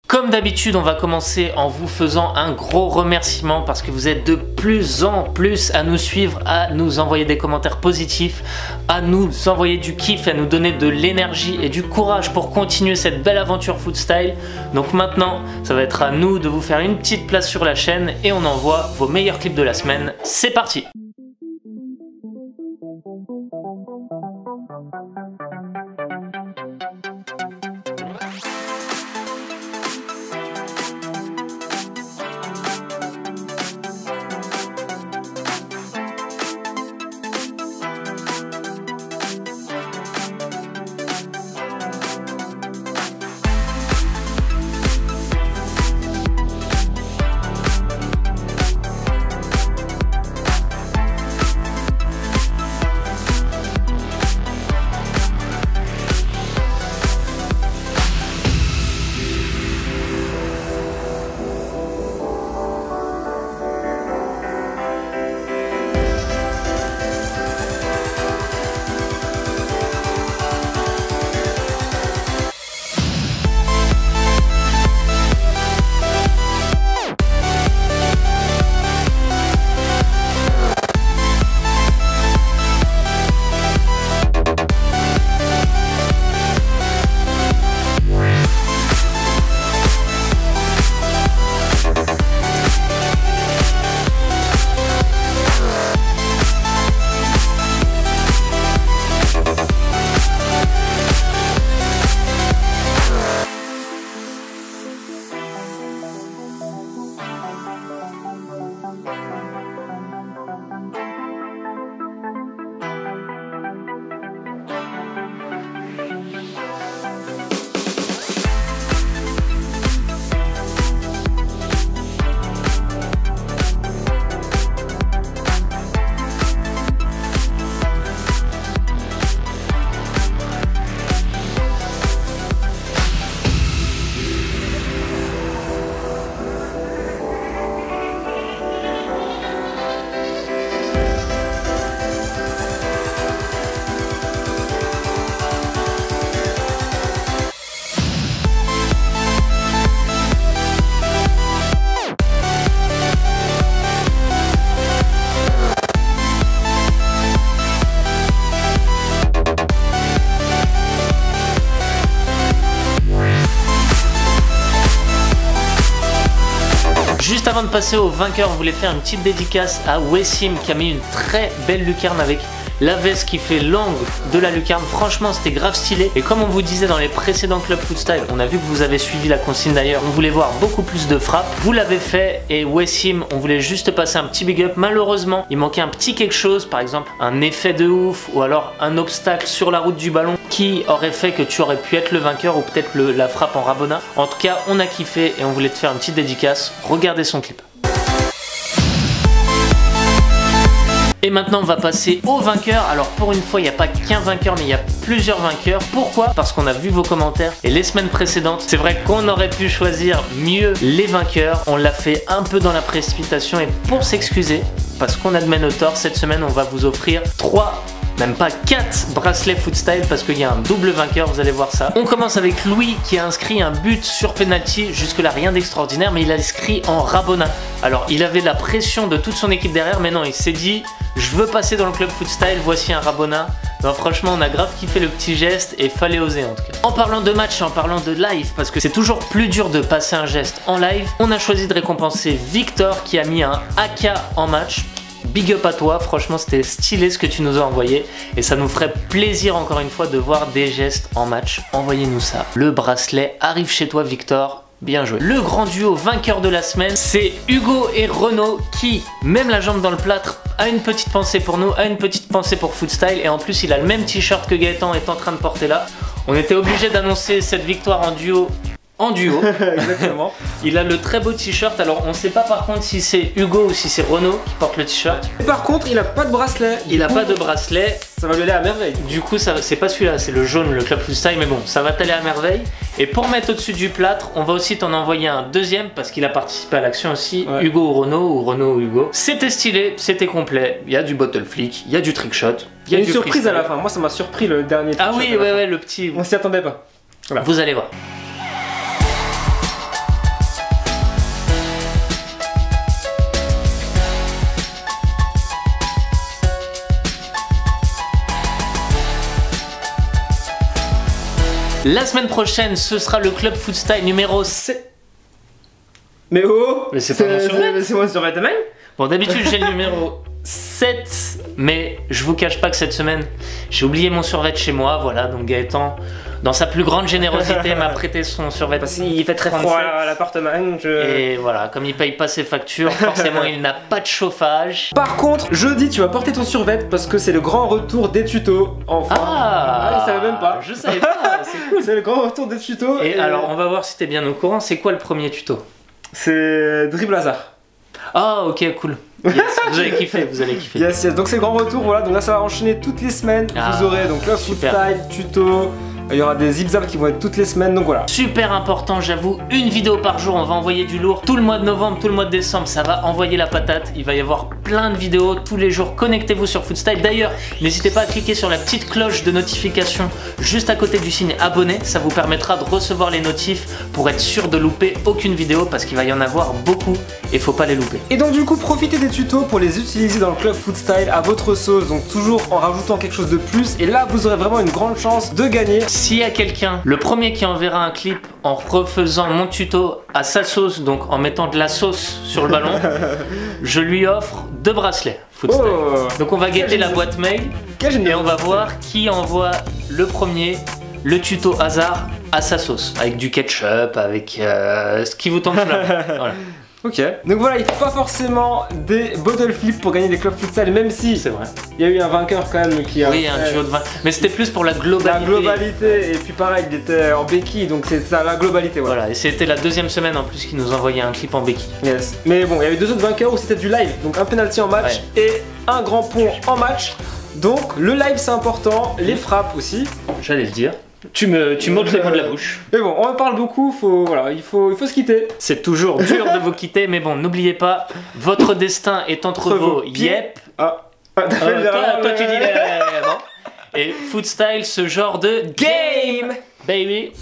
Comme d'habitude, on va commencer en vous faisant un gros remerciement parce que vous êtes de plus en plus à nous suivre, à nous envoyer des commentaires positifs, à nous envoyer du kiff, à nous donner de l'énergie et du courage pour continuer cette belle aventure Foodstyle. Donc maintenant, ça va être à nous de vous faire une petite place sur la chaîne et on envoie vos meilleurs clips de la semaine. C'est parti! Juste avant de passer au vainqueur, on voulait faire une petite dédicace à Wessim qui a mis une très belle lucarne avec la veste qui fait l'angle de la lucarne. Franchement, c'était grave stylé. Et comme on vous disait dans les précédents clubs Foodstyle, on a vu que vous avez suivi la consigne d'ailleurs, on voulait voir beaucoup plus de frappes. Vous l'avez fait et Wessim, on voulait juste passer un petit big up. Malheureusement, il manquait un petit quelque chose, par exemple un effet de ouf ou alors un obstacle sur la route du ballon qui aurait fait que tu aurais pu être le vainqueur ou peut-être la frappe en Rabona. En tout cas, on a kiffé et on voulait te faire une petite dédicace. Regardez son clip. Et maintenant on va passer au vainqueur. Alors pour une fois il n'y a pas qu'un vainqueur mais il y a plusieurs vainqueurs. Pourquoi? Parce qu'on a vu vos commentaires et les semaines précédentes c'est vrai qu'on aurait pu choisir mieux les vainqueurs. On l'a fait un peu dans la précipitation et pour s'excuser parce qu'on admet nos torts, cette semaine on va vous offrir 3, même pas 4 bracelets Foodstyle parce qu'il y a un double vainqueur, vous allez voir ça. On commence avec Louis qui a inscrit un but sur penalty, jusque là rien d'extraordinaire mais il a inscrit en Rabona. Alors il avait la pression de toute son équipe derrière mais non, il s'est dit je veux passer dans le club Foodstyle, voici un Rabona. Non franchement on a grave kiffé le petit geste et fallait oser en tout cas. En parlant de match et en parlant de live, parce que c'est toujours plus dur de passer un geste en live, on a choisi de récompenser Victor qui a mis un AK en match. Big up à toi, franchement c'était stylé ce que tu nous as envoyé et ça nous ferait plaisir encore une fois de voir des gestes en match. Envoyez-nous ça. Le bracelet arrive chez toi Victor, bien joué. Le grand duo vainqueur de la semaine, c'est Hugo et Renaud qui, même la jambe dans le plâtre, a une petite pensée pour nous, a une petite pensée pour Foodstyle et en plus il a le même t-shirt que Gaëtan est en train de porter là. On était obligé d'annoncer cette victoire en duo. Exactement. Il a le très beau t-shirt. Alors on sait pas par contre si c'est Hugo ou si c'est Renaud qui porte le t-shirt. Par contre il a pas de bracelet. Il a pas de bracelet. Ça va lui aller à merveille. Du coup c'est pas celui-là, c'est le jaune, le club Foodstyle, mais bon ça va t'aller à merveille. Et pour mettre au-dessus du plâtre, on va aussi t'en envoyer un deuxième parce qu'il a participé à l'action aussi. Ouais. Hugo ou Renaud ou Hugo. C'était stylé, c'était complet. Il y a du bottle flick, il y a du trickshot. Il y a une surprise à la fin. Moi ça m'a surpris le dernier. Ah oui ouais le petit. On s'y attendait pas. Voilà. Vous allez voir. La semaine prochaine, ce sera le Club Foot Style numéro 7. Mais oh, mais c'est pas mon survêt. C'est mon survêt même. Bon, d'habitude j'ai le numéro 7, mais je vous cache pas que cette semaine, j'ai oublié mon survêt chez moi, voilà, donc Gaëtan, dans sa plus grande générosité, m'a prêté son survêt. Parce qu'il fait très froid à l'appartement. Et voilà, comme il paye pas ses factures, forcément il n'a pas de chauffage. Par contre, jeudi, tu vas porter ton survêt parce que c'est le grand retour des tutos. Enfin. Ah, il savait même pas. Je savais pas, c'est cool. C'est le grand retour des tutos. Et alors, on va voir si t'es bien au courant, c'est quoi le premier tuto? C'est Dribble Hazard. Ah, ok, cool. Yes, vous allez kiffer, vous allez kiffer. Yes, yes, donc c'est le grand retour, voilà, donc là ça va enchaîner toutes les semaines. Vous aurez donc le Foot Style, tuto, il y aura des zip-zap qui vont être toutes les semaines, donc voilà. Super important, j'avoue, une vidéo par jour, on va envoyer du lourd. Tout le mois de novembre, tout le mois de décembre, ça va envoyer la patate. Il va y avoir plein de vidéos tous les jours. Connectez-vous sur Foot Style. D'ailleurs, n'hésitez pas à cliquer sur la petite cloche de notification juste à côté du signe abonné. Ça vous permettra de recevoir les notifs pour être sûr de louper aucune vidéo parce qu'il va y en avoir beaucoup et faut pas les louper. Et donc du coup, profitez des tutos pour les utiliser dans le Club Foot Style à votre sauce, donc toujours en rajoutant quelque chose de plus. Et là, vous aurez vraiment une grande chance de gagner. S'il y a quelqu'un, le premier qui enverra un clip en refaisant mon tuto à sa sauce, donc en mettant de la sauce sur le ballon, je lui offre 2 bracelets Foot Style. Donc on va guetter la boîte mail et on va voir qui envoie le premier le tuto hasard à sa sauce, avec du ketchup, avec ce qui vous tombe sous la main. Voilà. Ok, donc voilà, il faut pas forcément des bottle flips pour gagner des clubs futsal, même si c'est vrai. Il y a eu un vainqueur quand même qui a. Oui, un duo de 20, mais c'était plus pour la globalité. La globalité, et puis pareil, il était en béquille, donc c'est ça la globalité. Voilà, voilà, et c'était la deuxième semaine en plus qui nous envoyait un clip en béquille. Yes, mais bon, il y avait 2 autres vainqueurs où c'était du live, donc un penalty en match et un grand pont en match. Donc le live c'est important, les frappes aussi. J'allais le dire. Tu m'ôtes les mots de la bouche. Mais bon, on en parle beaucoup, voilà, il faut se quitter. C'est toujours dur de vous quitter, mais bon, n'oubliez pas, votre destin est entre vos yep. Toi tu dis bon. Et Foot Style, ce genre de game, baby.